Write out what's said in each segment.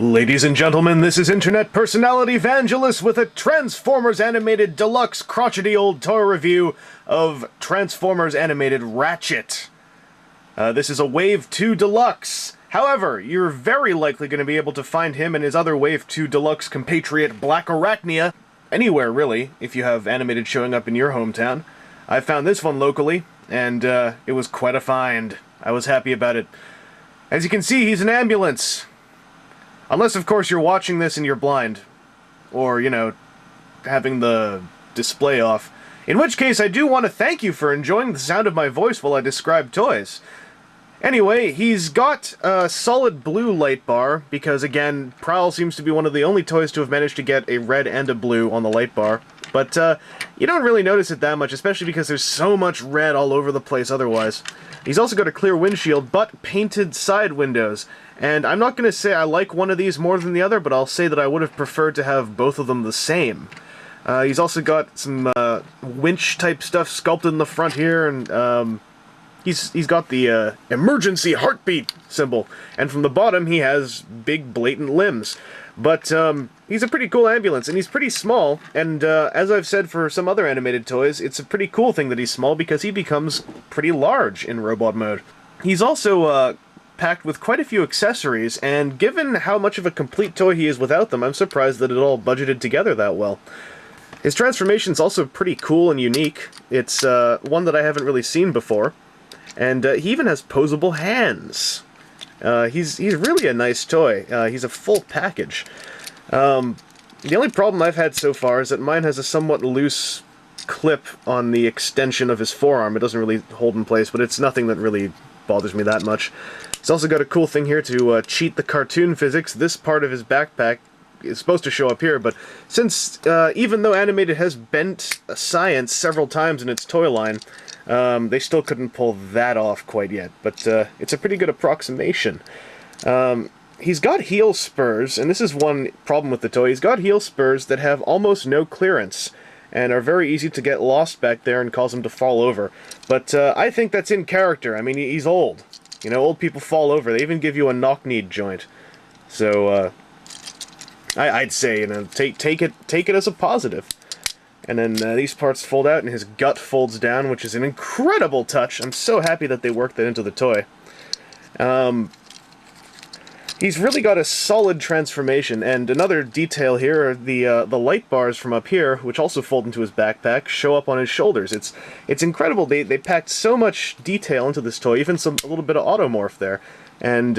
Ladies and gentlemen, this is internet personality Vangelus with a Transformers animated deluxe crotchety old toy review of Transformers animated Ratchet. This is a Wave 2 Deluxe. However, you're very likely going to be able to find him and his other Wave 2 Deluxe compatriot Black Arachnia anywhere, really, if you have animated showing up in your hometown. I found this one locally, and it was quite a find. I was happy about it. As you can see, he's an ambulance. Unless, of course, you're watching this and you're blind. Or, you know, having the display off. In which case, I do want to thank you for enjoying the sound of my voice while I describe toys. Anyway, he's got a solid blue light bar, because, again, Prowl seems to be one of the only toys to have managed to get a red and a blue on the light bar. But, you don't really notice it that much, especially because there's so much red all over the place otherwise. He's also got a clear windshield, but painted side windows. And I'm not going to say I like one of these more than the other, but I'll say that I would have preferred to have both of them the same. He's also got some winch-type stuff sculpted in the front here, and he's got the emergency heartbeat symbol. And from the bottom, he has big, blatant limbs. But he's a pretty cool ambulance, and he's pretty small, and as I've said for some other animated toys, it's a pretty cool thing that he's small because he becomes pretty large in robot mode. He's also packed with quite a few accessories, and given how much of a complete toy he is without them, I'm surprised that it all budgeted together that well. His transformation's also pretty cool and unique. It's one that I haven't really seen before, and he even has posable hands. He's really a nice toy. He's a full package. The only problem I've had so far is that mine has a somewhat loose clip on the extension of his forearm. It doesn't really hold in place, but it's nothing that really bothers me that much. He's also got a cool thing here to cheat the cartoon physics. This part of his backpack is supposed to show up here, but since, even though Animated has bent science several times in its toy line, they still couldn't pull that off quite yet, but it's a pretty good approximation. He's got heel spurs, and this is one problem with the toy. He's got heel spurs that have almost no clearance, and are very easy to get lost back there and cause him to fall over. But I think that's in character. I mean, he's old. You know, old people fall over. They even give you a knock-knee joint. So, I'd say, you know, take it as a positive. And then these parts fold out, and his gut folds down, which is an incredible touch. I'm so happy that they worked that into the toy. He's really got a solid transformation, and another detail here are the light bars from up here, which also fold into his backpack, show up on his shoulders. It's incredible. They packed so much detail into this toy, even a little bit of automorph there, and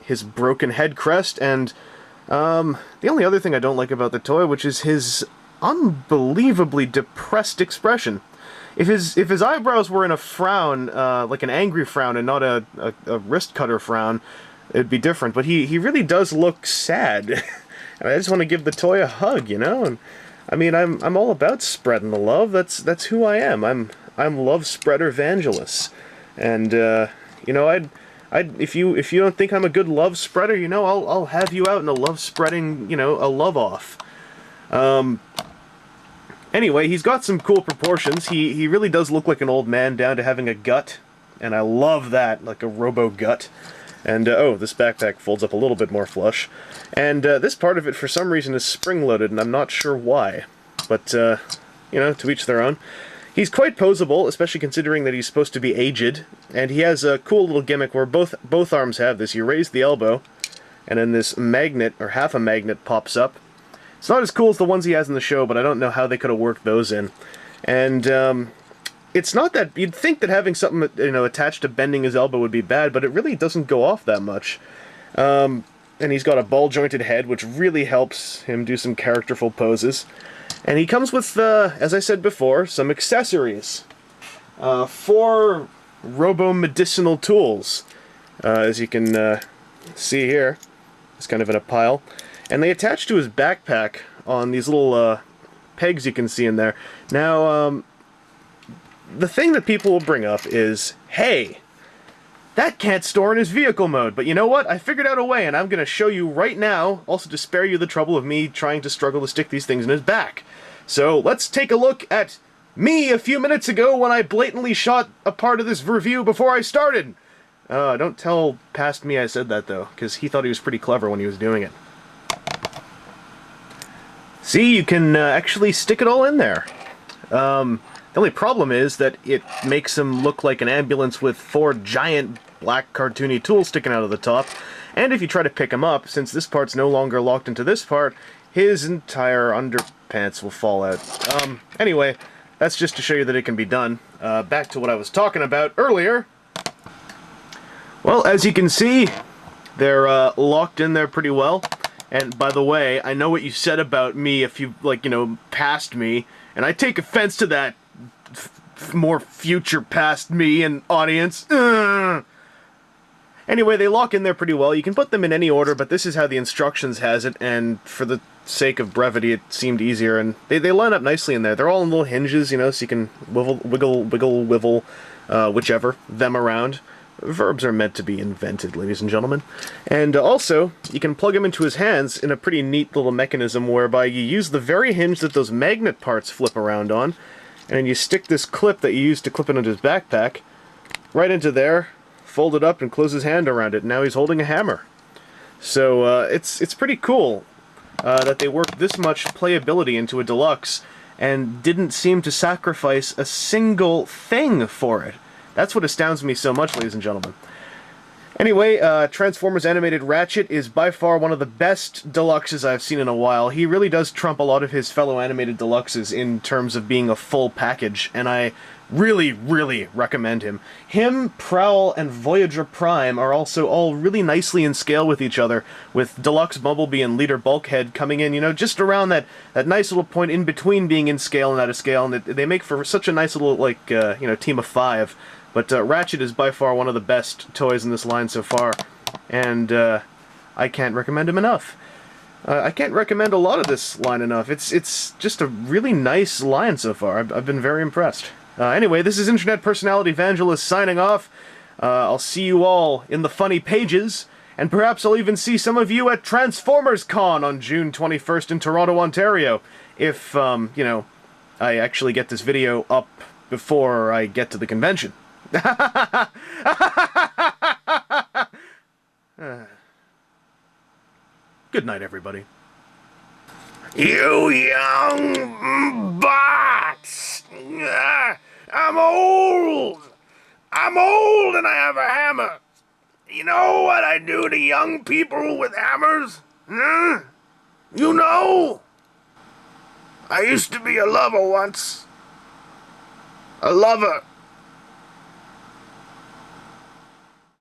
his broken head crest, and the only other thing I don't like about the toy, which is his unbelievably depressed expression. If his eyebrows were in a frown, like an angry frown, and not a wrist cutter frown, it'd be different. But he really does look sad, and I just want to give the toy a hug, you know. And I mean, I'm all about spreading the love. That's who I am. I'm love spreader Vangelus, and you know, if you don't think I'm a good love spreader, you know, I'll have you out in a love spreading, you know, a love off. Anyway, he's got some cool proportions. He really does look like an old man down to having a gut, and I love that, like a robo-gut. And, oh, this backpack folds up a little bit more flush. And this part of it, for some reason, is spring-loaded, and I'm not sure why. But, you know, to each their own. He's quite posable, especially considering that he's supposed to be aged, and he has a cool little gimmick where both arms have this. You raise the elbow, and then this magnet, or half a magnet, pops up. It's not as cool as the ones he has in the show, but I don't know how they could have worked those in. And it's not that you'd think that having something, you know, attached to bending his elbow would be bad, but it really doesn't go off that much. And he's got a ball-jointed head, which really helps him do some characterful poses. And he comes with, as I said before, some accessories. 4 robo-medicinal tools, as you can see here. It's kind of in a pile. And they attach to his backpack on these little pegs you can see in there. Now, the thing that people will bring up is, hey, that can't store in his vehicle mode. But you know what? I figured out a way, and I'm going to show you right now, also to spare you the trouble of me trying to struggle to stick these things in his back. So let's take a look at me a few minutes ago when I blatantly shot a part of this review before I started. Don't tell past me I said that, though, because he thought he was pretty clever when he was doing it. See, you can actually stick it all in there. The only problem is that it makes him look like an ambulance with 4 giant black cartoony tools sticking out of the top. And if you try to pick him up, since this part's no longer locked into this part, his entire underpants will fall out. Anyway, that's just to show you that it can be done. Back to what I was talking about earlier. Well, as you can see, they're locked in there pretty well. And by the way, I know what you said about me if you, like, you know, passed me, and I take offense to that, more future past me and audience. Anyway, they lock in there pretty well. You can put them in any order, but this is how the instructions has it, and for the sake of brevity, it seemed easier, and they line up nicely in there. They're all in little hinges, you know, so you can wiggle, wivel, whichever, them around. Verbs are meant to be invented, ladies and gentlemen. And also, you can plug him into his hands in a pretty neat little mechanism whereby you use the very hinge that those magnet parts flip around on, and you stick this clip that you used to clip it into his backpack right into there, fold it up, and close his hand around it. Now he's holding a hammer. So it's pretty cool that they worked this much playability into a Deluxe and didn't seem to sacrifice a single thing for it. That's what astounds me so much, ladies and gentlemen. Anyway, Transformers Animated Ratchet is by far one of the best Deluxes I've seen in a while. He really does trump a lot of his fellow animated Deluxes in terms of being a full package, and I really, really recommend him. Him, Prowl, and Voyager Prime are also all really nicely in scale with each other, with Deluxe Bumblebee and Leader Bulkhead coming in, you know, just around that nice little point in between being in scale and out of scale, and they make for such a nice little, like, you know, team of 5. But Ratchet is by far one of the best toys in this line so far, and I can't recommend him enough. I can't recommend a lot of this line enough. It's just a really nice line so far. I've been very impressed. Anyway, this is Internet Personality Vangelus signing off. I'll see you all in the funny pages, and perhaps I'll even see some of you at Transformers Con on June 21st in Toronto, Ontario, if, you know, I actually get this video up before I get to the convention. Good night, everybody. You young bots! I'm old! I'm old and I have a hammer. You know what I do to young people with hammers? Huh? You know? I used to be a lover once. A lover.